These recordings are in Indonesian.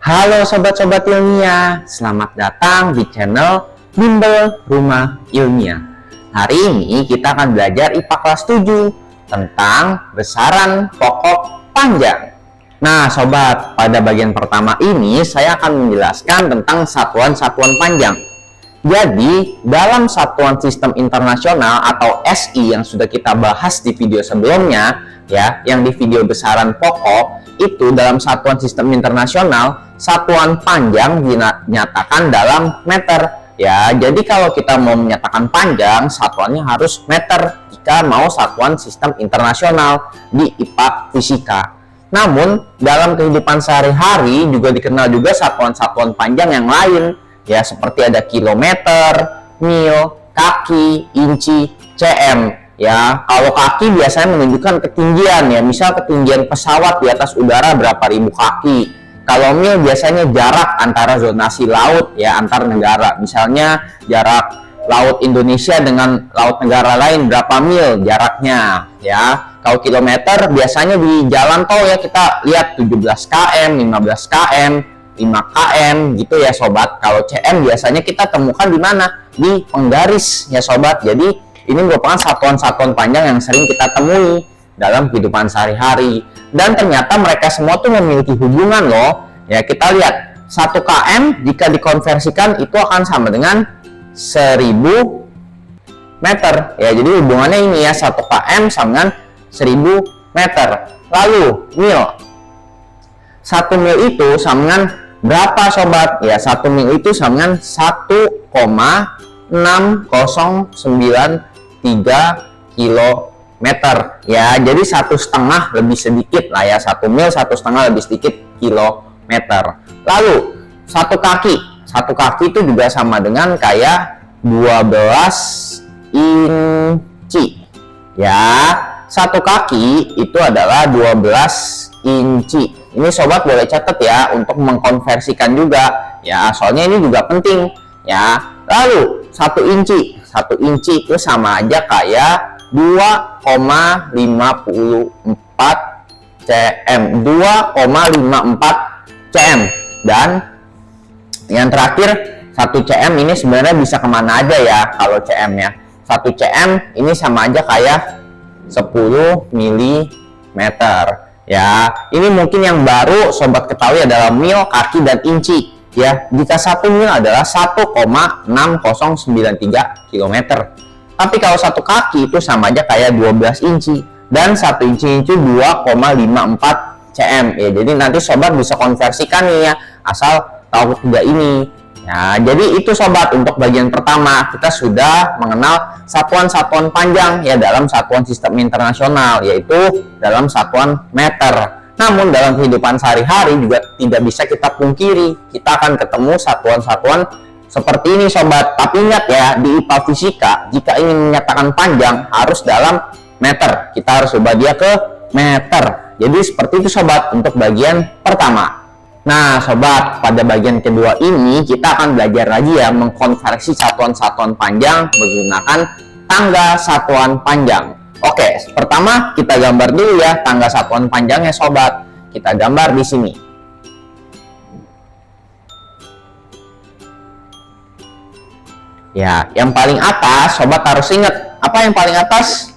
Halo sobat-sobat ilmiah, selamat datang di channel Bimbel Rumah Ilmiah. Hari ini kita akan belajar IPA kelas 7 tentang besaran pokok panjang. Nah sobat, pada bagian pertama ini saya akan menjelaskan tentang satuan-satuan panjang. Jadi, dalam satuan sistem internasional atau SI yang sudah kita bahas di video sebelumnya, ya, yang di video besaran pokok, itu dalam satuan sistem internasional, satuan panjang dinyatakan dalam meter. Ya, jadi kalau kita mau menyatakan panjang, satuannya harus meter jika mau satuan sistem internasional di IPA fisika. Namun, dalam kehidupan sehari-hari juga dikenal juga satuan-satuan panjang yang lain, ya, seperti ada kilometer, mil, kaki, inci, cm. Ya, kalau kaki biasanya menunjukkan ketinggian, ya, misal ketinggian pesawat di atas udara berapa ribu kaki. Kalau mil biasanya jarak antara zonasi laut, ya, antar negara. Misalnya jarak laut Indonesia dengan laut negara lain berapa mil jaraknya, ya. Kalau kilometer biasanya di jalan tol, ya, kita lihat 17 km, 15 km, 5 km gitu ya sobat. Kalau cm biasanya kita temukan di mana? Di penggaris ya sobat. Jadi ini merupakan satuan-satuan panjang yang sering kita temui dalam kehidupan sehari-hari. Dan ternyata mereka semua tuh memiliki hubungan loh. Ya, kita lihat 1 km jika dikonversikan itu akan sama dengan 1000 meter. Ya, jadi hubungannya ini ya, 1 km sama dengan 1000 meter. Lalu mil. 1 mil itu sama dengan berapa sobat? Ya, 1 mil itu sama dengan 1,6093 kilometer. Ya, jadi 1,5 lebih sedikit lah ya, 1 mil 1,5 lebih sedikit kilometer. Lalu 1 kaki itu juga sama dengan kayak 12 inci. Ya, 1 kaki itu adalah 12 inci. Ini sobat boleh catat ya untuk mengkonversikan juga. Ya, soalnya ini juga penting ya. Lalu 1 inci itu sama aja kayak 2,54 cm. 2,54 cm. Dan yang terakhir 1 cm ini sebenarnya bisa kemana aja ya kalau cm ya. 1 cm ini sama aja kayak 10 mm. Ya, ini mungkin yang baru sobat ketahui adalah mil, kaki, dan inci. Ya, jika 1 mil adalah 1,6093 km. Tapi kalau 1 kaki itu sama aja kayak 12 inci. Dan 1 inci itu 2,54 cm. Ya, jadi nanti sobat bisa konversikan nih ya, asal tahu ketiga ini. Ya, jadi itu sobat untuk bagian pertama. Kita sudah mengenal satuan-satuan panjang ya dalam satuan sistem internasional, yaitu dalam satuan meter. Namun dalam kehidupan sehari-hari juga tidak bisa kita pungkiri, kita akan ketemu satuan-satuan seperti ini sobat. Tapi ingat ya, di IPA fisika jika ingin menyatakan panjang harus dalam meter. Kita harus ubah dia ke meter. Jadi seperti itu sobat untuk bagian pertama. Nah sobat, pada bagian kedua ini kita akan belajar lagi ya mengkonversi satuan-satuan panjang menggunakan tangga satuan panjang. Oke, pertama kita gambar dulu ya tangga satuan panjangnya sobat. Kita gambar di sini. Ya, yang paling atas sobat harus ingat, apa yang paling atas?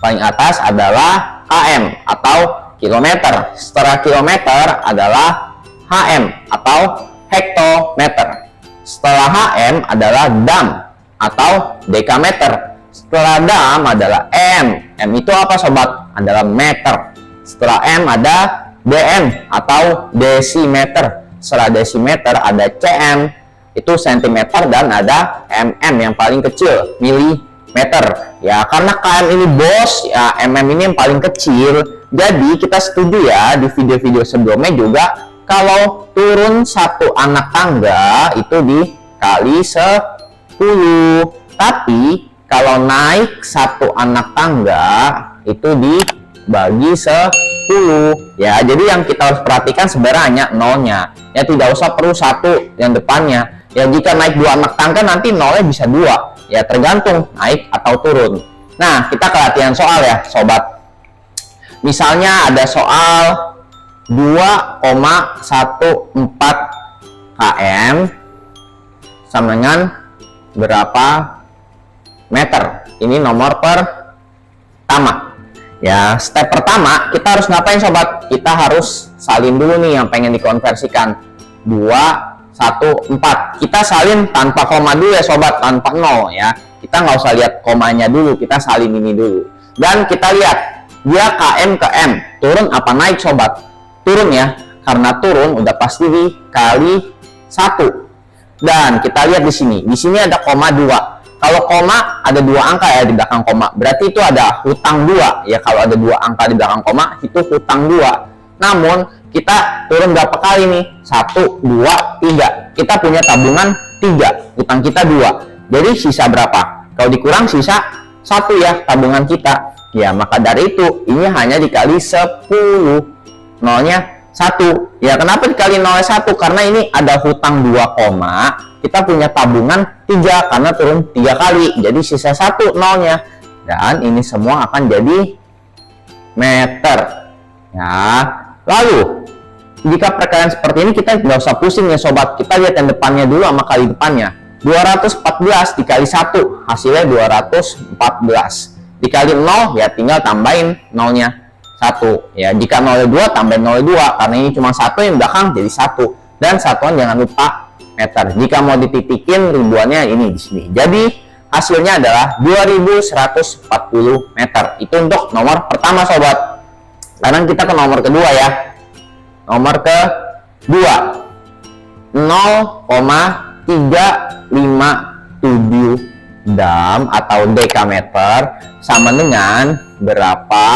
Paling atas adalah km atau kilometer. Setelah kilometer adalah HM atau hektometer. Setelah HM adalah dam atau dekameter. Setelah dam adalah M. M itu apa sobat? Adalah meter. Setelah M ada DM atau desimeter. Setelah desimeter ada cm, itu sentimeter, dan ada mm yang paling kecil, milimeter. Ya, karena km ini bos, ya mm ini yang paling kecil. Jadi kita setuju ya di video-video sebelumnya juga, kalau turun 1 anak tangga itu dikali 10. Tapi kalau naik 1 anak tangga itu dibagi 10. Ya, jadi yang kita harus perhatikan sebenarnya hanya nolnya. Ya, tidak usah perlu 1 yang depannya. Ya, jika naik 2 anak tangga nanti nolnya bisa 2. Ya, tergantung naik atau turun. Nah, kita ke latihan soal ya, sobat. Misalnya ada soal 2,14 km sama dengan berapa meter. Ini nomor pertama. Ya, step pertama kita harus ngapain sobat? Kita harus salin dulu nih yang pengen dikonversikan. 214. Kita salin tanpa koma dulu ya sobat, tanpa nol ya. Kita nggak usah lihat komanya dulu, kita salin ini dulu. Dan kita lihat dia km ke m, turun apa naik sobat? Turun ya, karena turun udah pasti dikali 1. Dan kita lihat di sini ada koma 2. Kalau koma ada 2 angka ya di belakang koma, berarti itu ada hutang 2 ya. Kalau ada 2 angka di belakang koma itu hutang 2. Namun kita turun berapa kali nih? 1, 2, 3. Kita punya tabungan 3, hutang kita 2. Jadi sisa berapa? Kalau dikurang sisa 1 ya tabungan kita. Ya, maka dari itu ini hanya dikali 10. Nolnya 1. Ya, kenapa dikali nolnya 1? Karena ini ada hutang 2 koma, kita punya tabungan 3 karena turun 3 kali. Jadi sisa 1 nolnya. Dan ini semua akan jadi meter. Ya. Lalu jika perkalian seperti ini kita nggak usah pusing ya sobat. Kita lihat yang depannya dulu sama kali depannya. 214 dikali 1 hasilnya 214. Dikali 0 ya tinggal tambahin nolnya 1 ya. Jika 0 2 tambahin 0 2 karena ini cuma 1 yang belakang jadi 1. Dan satuan jangan lupa meter. Jika mau dititikin ribuannya ini di sini. Jadi hasilnya adalah 2140 meter. Itu untuk nomor pertama sobat. Sekarang kita ke nomor kedua ya. Nomor kedua 0,357 dam atau dekameter sama dengan berapa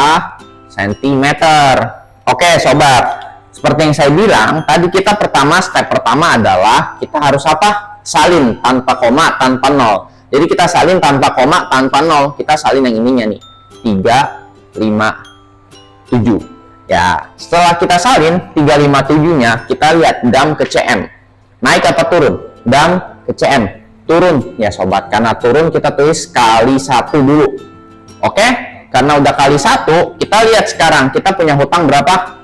sentimeter. Oke sobat, seperti yang saya bilang tadi, kita step pertama adalah kita harus apa? Salin tanpa koma, tanpa nol. Jadi kita salin tanpa koma, tanpa nol. Kita salin yang ininya nih, 357 ya. Setelah kita salin 357-nya, kita lihat dam ke cm naik apa turun? Dam ke cm turun ya sobat, karena turun kita tulis kali 1 dulu. Oke, karena udah kali 1, kita lihat sekarang kita punya hutang berapa?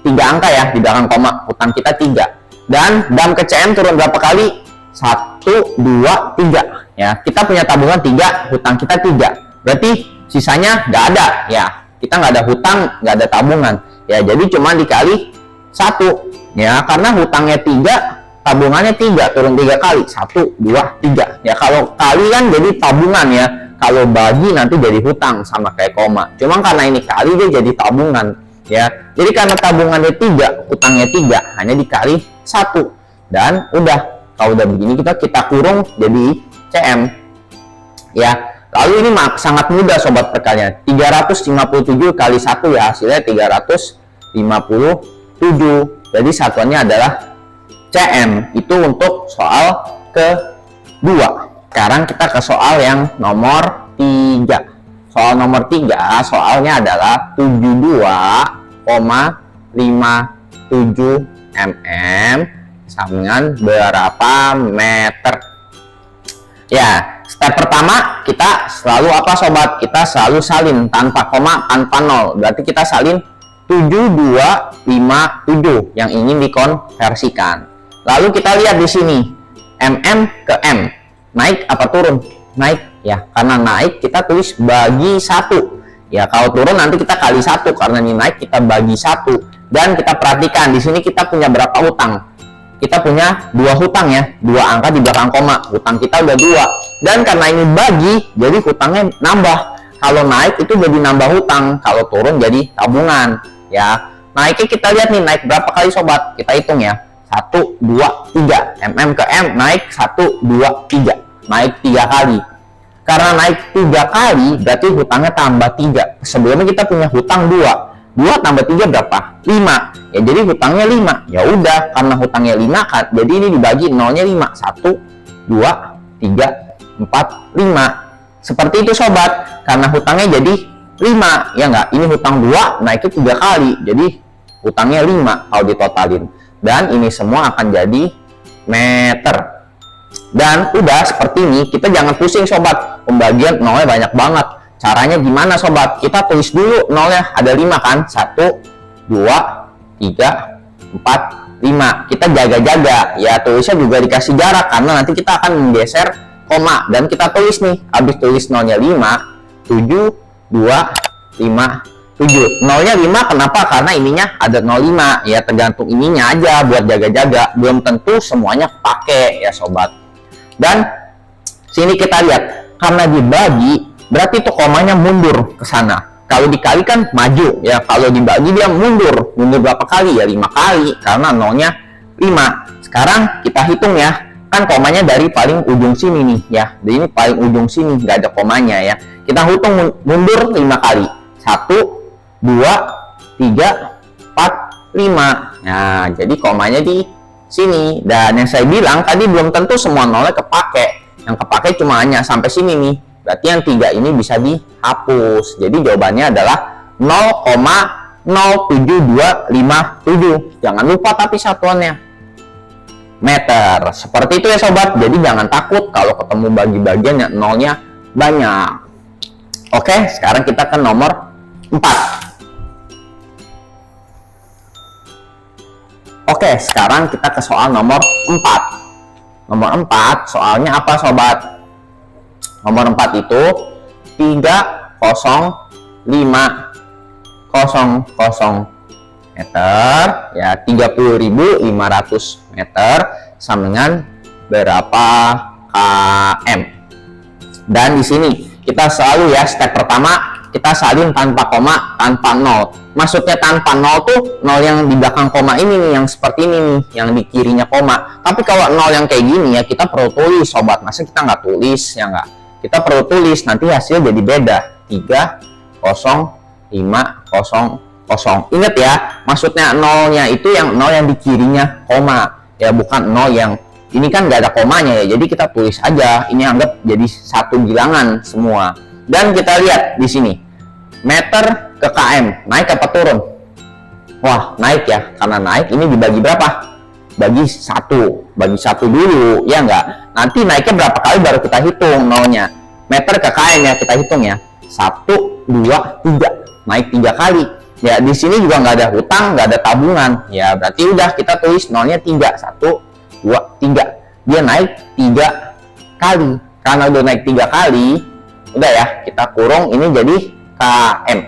3 angka ya di belakang koma, hutang kita 3. Dan dam ke cm turun berapa kali? 1, 2, 3 ya. Kita punya tabungan 3, hutang kita 3, berarti sisanya nggak ada ya. Kita nggak ada hutang, nggak ada tabungan ya, jadi cuma dikali 1 ya, karena hutangnya 3, tabungannya 3, turun 3 kali, 1, 2, 3 ya. Kalau kali kan jadi tabungan ya, kalau bagi nanti jadi hutang sama kayak koma. Cuma karena ini kali dia jadi tabungan ya. Jadi karena tabungannya 3, hutangnya 3, hanya dikali 1. Dan udah, kalau udah begini kita kurung jadi cm ya. Lalu ini sangat mudah sobat perkalian. 357 kali 1 ya, hasilnya 357. Jadi satuannya adalah cm. Itu untuk soal kedua. Sekarang kita ke soal yang nomor 3. Soal nomor 3, soalnya adalah 72,57 mm sama dengan berapa meter. Ya, step pertama kita selalu apa sobat? Kita selalu salin tanpa koma, tanpa nol. Berarti kita salin 7257 yang ingin dikonversikan. Lalu kita lihat di sini mm ke m, naik apa turun? Naik ya, karena naik kita tulis bagi 1 ya. Kalau turun nanti kita kali 1, karena ini naik kita bagi 1. Dan kita perhatikan di sini kita punya berapa hutang? Kita punya 2 hutang ya, 2 angka di belakang koma, hutang kita udah 2. Dan karena ini bagi, jadi hutangnya nambah. Kalau naik itu jadi nambah hutang, kalau turun jadi tabungan ya. Naiknya kita lihat nih, naik berapa kali sobat? Kita hitung ya, 1, 2, 3 mm ke m, naik 1, 2, 3, naik 3 kali. Karena naik 3 kali berarti hutangnya tambah 3. Sebelumnya kita punya hutang 2 tambah 3 berapa? 5 ya, jadi hutangnya 5. Ya udah, karena hutangnya 5 kan, jadi ini dibagi nolnya 5. 1, 2, 3, 4, 5. Seperti itu sobat, karena hutangnya jadi 5 ya enggak. Ini hutang 2 naiknya 3 kali, jadi hutangnya 5 kalau ditotalin. Dan ini semua akan jadi meter. Dan udah seperti ini, kita jangan pusing sobat, pembagian nolnya banyak banget Caranya gimana sobat? Kita tulis dulu nolnya, ada 5 kan? 1, 2, 3, 4, 5. Kita jaga-jaga ya, tulisnya juga dikasih jarak karena nanti kita akan menggeser koma. Dan kita tulis nih, habis tulis nolnya 5, 7, 2, 5, 7. Nolnya 5 kenapa? Karena ininya ada 05 ya, tergantung ininya aja buat jaga-jaga, belum tentu semuanya pakai ya sobat. Dan sini kita lihat, karena dibagi berarti tuh komanya mundur ke sana. Kalau dikali kan maju ya, kalau dibagi dia mundur berapa kali ya? 5 kali karena nolnya 5. Sekarang kita hitung ya, kan komanya dari paling ujung sini nih ya, jadi ini paling ujung sini nggak ada komanya ya. Kita hitung mundur 5 kali, 1, 2, 3, 4, 5. Nah, jadi komanya di sini. Dan yang saya bilang tadi belum tentu semua nolnya kepake. Yang kepake cuma hanya sampai sini nih. Berarti yang 3 ini bisa dihapus. Jadi jawabannya adalah 0,07257. Jangan lupa tapi satuannya meter. Seperti itu ya sobat. Jadi jangan takut kalau ketemu bagi-bagian yang nolnya banyak. Oke, sekarang kita ke nomor 4. Oke, sekarang kita ke soal nomor 4. Nomor 4, soalnya apa sobat? Nomor 4 itu 305,000 meter ya, 30.500 meter sama dengan berapa km. Dan di sini kita selalu ya, step pertama kita salin tanpa koma, tanpa nol. Maksudnya tanpa nol tuh nol yang di belakang koma ini nih, yang seperti ini nih, yang di kirinya koma. Tapi kalau nol yang kayak gini ya, kita perlu tulis sobat. Masa kita nggak tulis ya nggak? Kita perlu tulis, nanti hasil jadi beda. 30500. Ingat ya, maksudnya nolnya itu yang nol yang di kirinya koma ya, bukan nol yang ini kan nggak ada komanya ya. Jadi kita tulis aja, ini anggap jadi satu bilangan semua. Dan kita lihat di sini, meter ke km, naik apa turun? Wah, naik ya, karena naik ini dibagi berapa? Bagi 1 dulu, ya enggak? Nanti naiknya berapa kali baru kita hitung nolnya. Meter ke km ya, kita hitung ya. 1, 2, 3, naik 3 kali. Ya, di sini juga nggak ada hutang, nggak ada tabungan. Ya, berarti udah kita tulis nolnya 3, 1, 2, 3. Dia naik 3 kali. Karena udah naik 3 kali, udah ya, kita kurung ini jadi km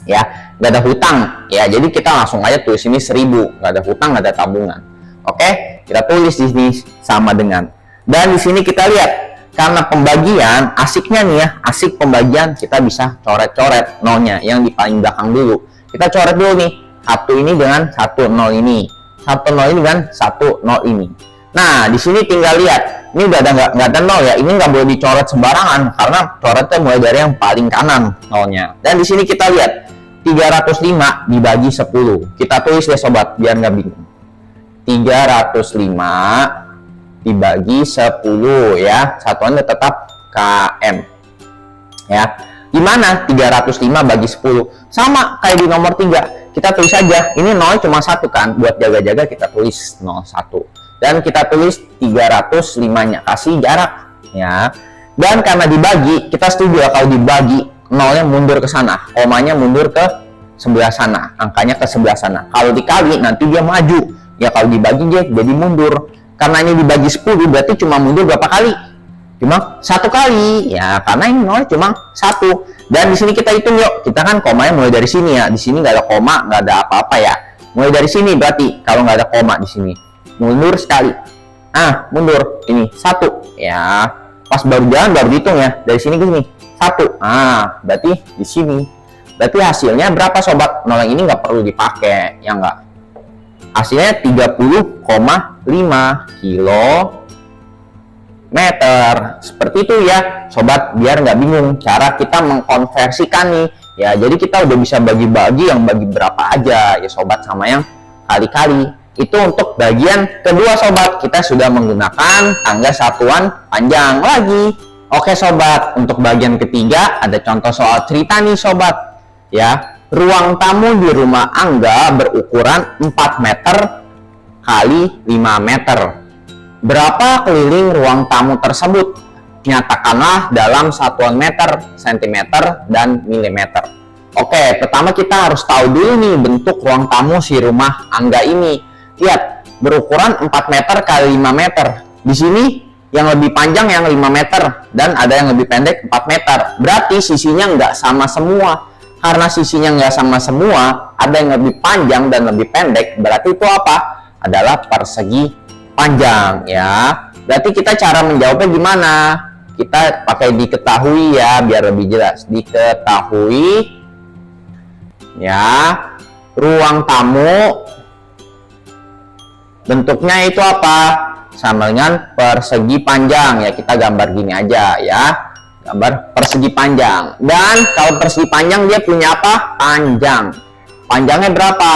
ya, nggak ada hutang ya, jadi kita langsung aja tulis ini 1000, nggak ada hutang, nggak ada tabungan. Oke, kita tulis di sini sama dengan. Dan di sini kita lihat, karena pembagian asiknya nih ya, asik pembagian, kita bisa coret-coret nolnya yang di paling belakang dulu. Kita coret dulu nih, 1 ini dengan 1 0 ini, 1 0 ini dengan 1 0 ini. Nah, di sini tinggal lihat, ini udah ada nggak ada nol ya, ini nggak boleh dicoret sembarangan karena coretnya mulai dari yang paling kanan nolnya. Dan di sini kita lihat 305 dibagi 10. Kita tulis deh sobat biar nggak bingung. 305 dibagi 10 ya, satuannya tetap km ya. Gimana 305 bagi 10? Sama kayak di nomor 3, kita tulis aja, ini nol cuma 1 kan, buat jaga-jaga kita tulis 01. Dan kita tulis 305-nya, kasih jarak ya. Dan karena dibagi, kita setuju ya kalau dibagi nolnya mundur ke sana, komanya mundur ke sebelah sana, angkanya ke sebelah sana. Kalau dikali nanti dia maju ya, kalau dibagi dia jadi mundur. Karena ini dibagi 10 berarti cuma mundur berapa kali? Cuma 1 kali ya, karena ini nol cuma 1. Dan di sini kita hitung yuk, kita kan komanya mulai dari sini ya, di sini nggak ada koma, nggak ada apa-apa ya, mulai dari sini berarti kalau nggak ada koma di sini mundur sekali. Mundur ini 1 ya, pas baru jalan baru dihitung ya, dari sini ke sini 1. Berarti di sini, berarti hasilnya berapa sobat? Nol yang ini nggak perlu dipakai ya, nggak, hasilnya 30,5 kilometer. Seperti itu ya sobat, biar nggak bingung cara kita mengkonversikan nih ya. Jadi kita udah bisa bagi-bagi yang bagi berapa aja ya sobat, sama yang kali-kali. Itu untuk bagian kedua sobat, kita sudah menggunakan tangga satuan panjang lagi. Oke sobat, untuk bagian ketiga ada contoh soal cerita nih sobat ya. Ruang tamu di rumah Angga berukuran 4 meter kali 5 meter. Berapa keliling ruang tamu tersebut? nyatakanlah dalam satuan meter, sentimeter, dan milimeter. Oke, pertama kita harus tahu dulu nih bentuk ruang tamu si rumah Angga ini. Lihat, berukuran 4 meter kali 5 meter. Di sini yang lebih panjang yang 5 meter dan ada yang lebih pendek 4 meter. Berarti sisinya nggak sama semua. Karena sisinya nggak sama semua, ada yang lebih panjang dan lebih pendek. Berarti itu apa? Adalah persegi panjang ya. Berarti kita cara menjawabnya gimana? Kita pakai diketahui ya biar lebih jelas. Diketahui ya, ruang tamu bentuknya itu apa? Sama dengan persegi panjang ya. Kita gambar gini aja ya. Gambar persegi panjang. Dan kalau persegi panjang dia punya apa? Panjang. Panjangnya berapa?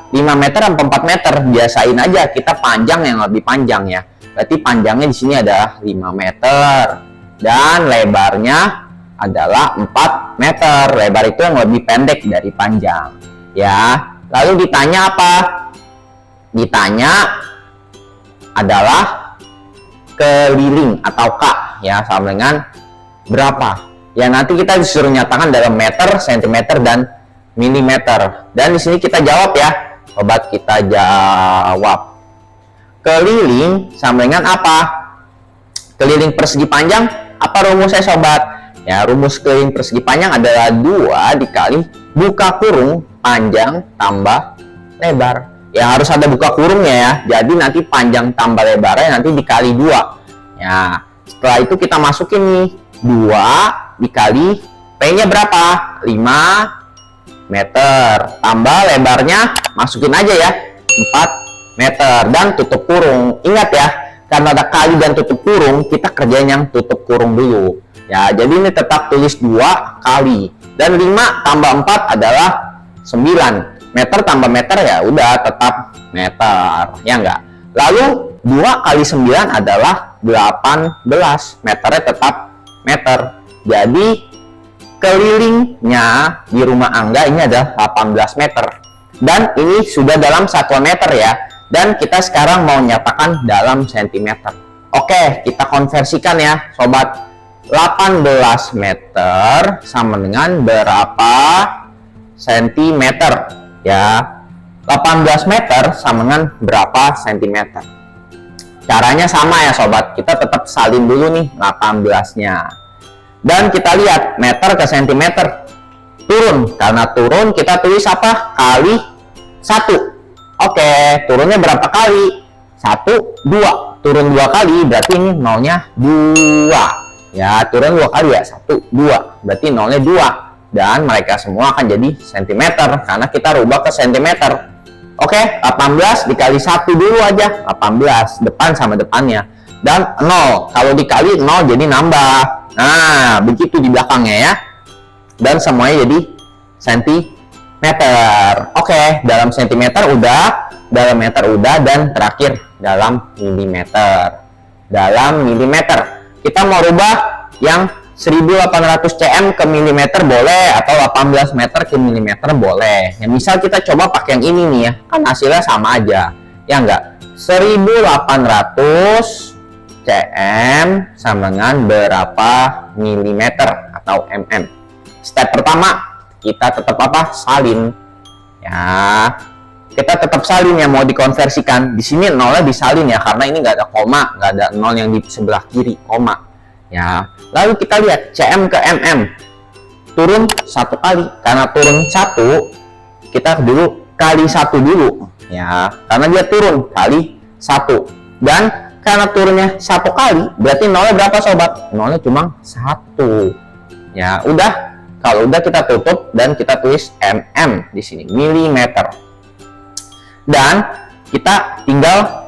5 meter atau 4 meter? Biasain aja kita panjang yang lebih panjang ya. Berarti panjangnya di sini adalah 5 meter. Dan lebarnya adalah 4 meter. Lebar itu yang lebih pendek dari panjang. Ya. Lalu ditanya apa? Ditanya adalah keliling atau K ya, sama dengan berapa. Ya nanti kita disuruh nyatakan dalam meter, sentimeter, dan milimeter. Dan di sini kita jawab ya. Sobat, kita jawab. Keliling sama dengan apa? Keliling persegi panjang. Apa rumusnya sobat? Ya, rumus keliling persegi panjang adalah 2 dikali buka kurung panjang tambah lebar. Ya harus ada buka kurungnya ya. Jadi nanti panjang tambah lebarnya nanti dikali 2. Ya, setelah itu kita masukin nih 2 dikali P-nya berapa? 5 meter. Tambah lebarnya masukin aja ya 4 meter dan tutup kurung. Ingat ya, karena ada kali dan tutup kurung, kita kerjain yang tutup kurung dulu. Ya, jadi ini tetap tulis 2 kali. Dan 5 tambah 4 adalah 9. Meter tambah meter ya udah tetap meter. Ya enggak? Lalu 2 kali 9 adalah 18. Meternya tetap meter. Jadi kelilingnya di rumah Angga ini adalah 18 meter. Dan ini sudah dalam satuan meter ya. Dan kita sekarang mau nyatakan dalam sentimeter. Oke, kita konversikan ya sobat. 18 meter sama dengan berapa sentimeter ya? 18 meter sama dengan berapa sentimeter? Caranya sama ya sobat. Kita tetap salin dulu nih 18-nya. Dan kita lihat meter ke sentimeter. Turun. Karena turun kita tulis apa? Kali 1. Oke, turunnya berapa kali? 1, 2. Turun 2 kali, berarti ini nolnya 2. Ya, turun 2 kali ya. 1, 2. Berarti nolnya 2. Dan mereka semua akan jadi sentimeter. Karena kita rubah ke sentimeter. Oke, 18 dikali 1 dulu aja. 18, depan sama depannya. Dan 0. Kalau dikali 0 jadi nambah. Nah, begitu di belakangnya ya. Dan semuanya jadi sentimeter. Oke, dalam sentimeter udah, dalam meter udah, dan terakhir dalam milimeter. Dalam milimeter. Kita mau rubah yang 1800 cm ke milimeter boleh, atau 18 meter ke milimeter boleh. Ya, misal kita coba pakai yang ini nih ya, kan hasilnya sama aja. Ya enggak? 1800 cm sama dengan berapa milimeter atau mm. Step pertama, kita tetap apa? Salin. Ya, kita tetap salin ya, mau dikonversikan. Di sini nolnya disalin ya, karena ini nggak ada koma, nggak ada nol yang di sebelah kiri, koma. Ya, lalu kita lihat cm ke mm. Turun 1 kali. Karena turun 1, kita dulu kali 1 dulu. Ya, karena dia turun kali 1. Dan karena turunnya 1 kali, berarti nolnya berapa sobat? Nolnya cuma 1. Ya, udah. Kalau udah kita tutup dan kita tulis mm di sini, milimeter. Dan kita tinggal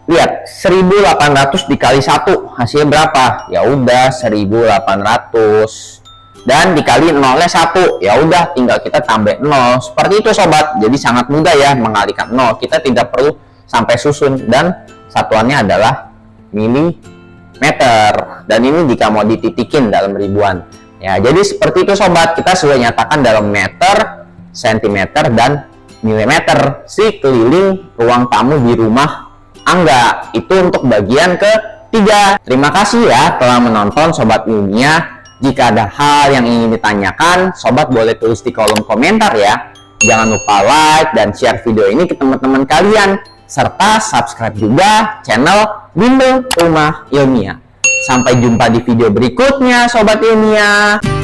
lihat 1800 dikali 1 hasilnya berapa? Ya udah 1800. Dan dikali nolnya 1. Ya udah tinggal kita tambah 0. Seperti itu sobat. Jadi sangat mudah ya mengalihkan 0. Kita tidak perlu sampai susun, dan satuannya adalah milimeter. Dan ini jika mau dititikin dalam ribuan. Ya, jadi seperti itu sobat, kita sudah nyatakan dalam meter, sentimeter, dan milimeter si keliling ruang tamu di rumah Angga. Itu untuk bagian ke 3. Terima kasih ya telah menonton Sobat Ilmiah. Jika ada hal yang ingin ditanyakan, Sobat boleh tulis di kolom komentar ya. Jangan lupa like dan share video ini ke teman-teman kalian. Serta subscribe juga channel Bimbel Rumah Ilmiah. Sampai jumpa di video berikutnya Sobat Ilmiah.